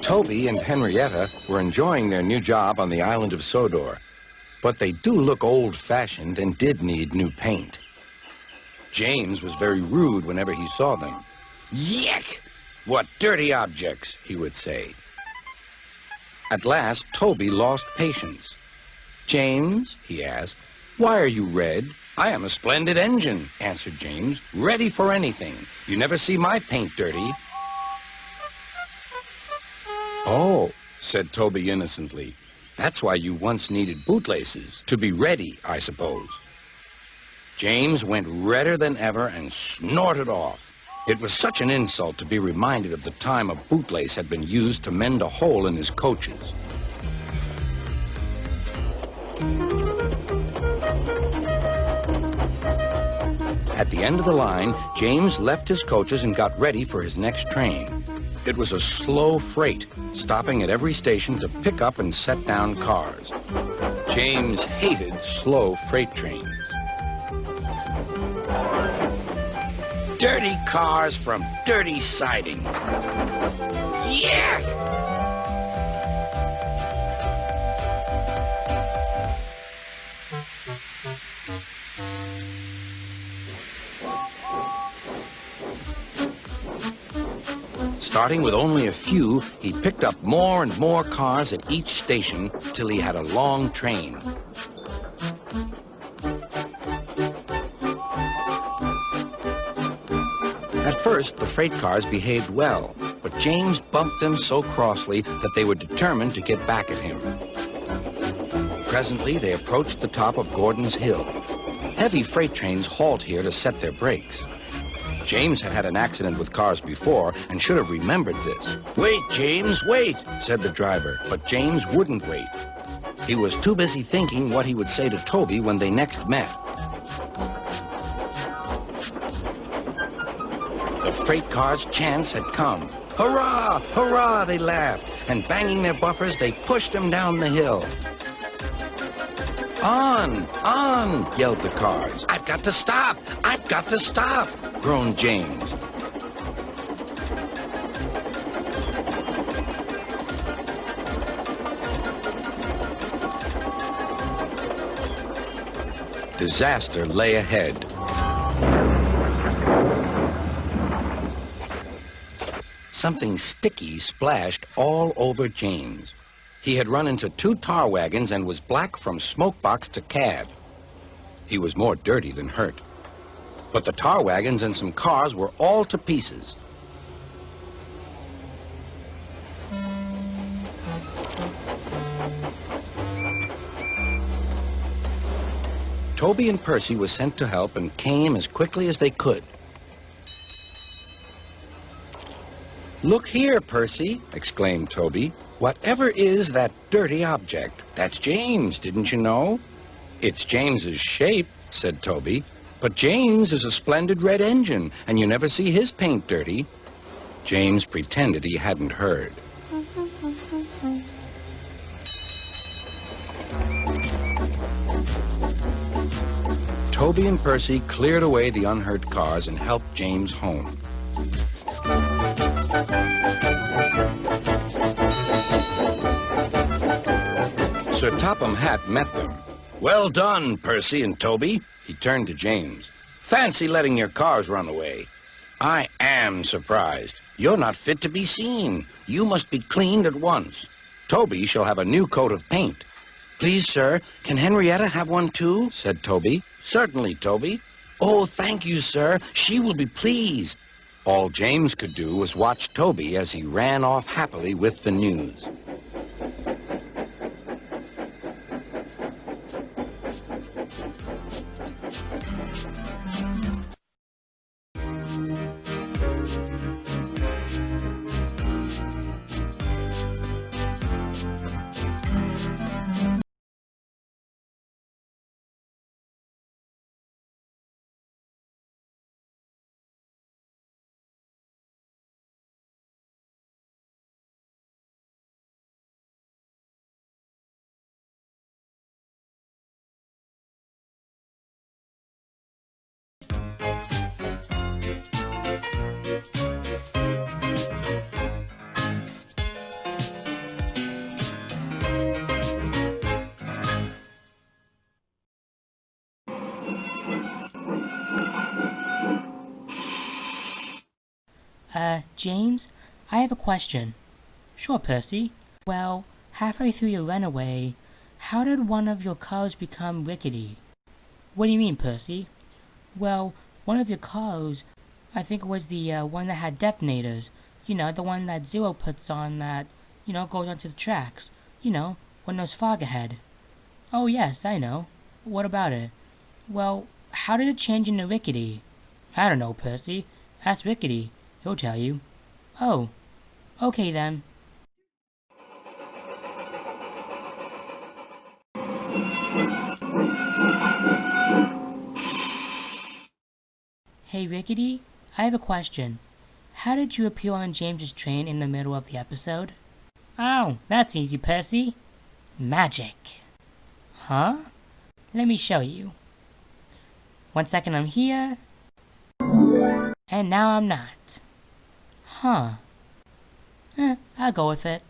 Toby and Henrietta were enjoying their new job on the island of Sodor, but they do look old-fashioned and did need new paint. James was very rude whenever he saw them. "Yuck! What dirty objects," he would say. At last, Toby lost patience. "James," he asked, "why are you red?" "I am a splendid engine," answered James, "ready for anything. You never see my paint dirty." "Oh," said Toby innocently, "that's why you once needed bootlaces, to be ready, I suppose." James went redder than ever and snorted off. It was such an insult to be reminded of the time a bootlace had been used to mend a hole in his coaches. At the end of the line, James left his coaches and got ready for his next train. It was a slow freight, stopping at every station to pick up and set down cars. James hated slow freight trains. Dirty cars from dirty siding. Yeah! Starting with only a few, he picked up more and more cars at each station till he had a long train. At first, the freight cars behaved well, but James bumped them so crossly that they were determined to get back at him. Presently, they approached the top of Gordon's Hill. Heavy freight trains halt here to set their brakes. James had had an accident with cars before and should have remembered this. "Wait, James, wait," said the driver, but James wouldn't wait. He was too busy thinking what he would say to Toby when they next met. The freight car's chance had come. "Hurrah! Hurrah!" they laughed, and banging their buffers, they pushed him down the hill. "On! On!" yelled the cars. "I've got to stop! I've got to stop!" groaned James. Disaster lay ahead. Something sticky splashed all over James. He had run into 2 tar wagons and was black from smokebox to cab. He was more dirty than hurt. But the tar wagons and some cars were all to pieces. Toby and Percy were sent to help and came as quickly as they could. "Look here, Percy," exclaimed Toby. "Whatever is that dirty object? That's James, didn't you know?" "It's James's shape," said Toby. "But James is a splendid red engine, and you never see his paint dirty." James pretended he hadn't heard. Toby and Percy cleared away the unhurt cars and helped James home. Sir Topham Hatt met them. "Well done, Percy and Toby," he turned to James. "Fancy letting your cars run away. I am surprised. You're not fit to be seen. You must be cleaned at once. Toby shall have a new coat of paint." "Please, sir, can Henrietta have one too?" said Toby. "Certainly, Toby." "Oh, thank you, sir. She will be pleased." All James could do was watch Toby as he ran off happily with the news. James, I have a question. Sure, Percy. Well, halfway through your runaway, how did one of your cars become rickety? What do you mean, Percy? Well, one of your cars, I think it was the one that had detonators. You know, the one that Zero puts on that, goes onto the tracks. When there's fog ahead. Oh, yes, I know. What about it? Well, how did it change into rickety? I don't know, Percy. Ask Rickety. He'll tell you. Oh, okay then. Hey, Rickety, I have a question. How did you appear on James's train in the middle of the episode? Oh, that's easy, Percy. Magic. Huh? Let me show you. 1 second I'm here, and now I'm not. Huh. I'll go with it.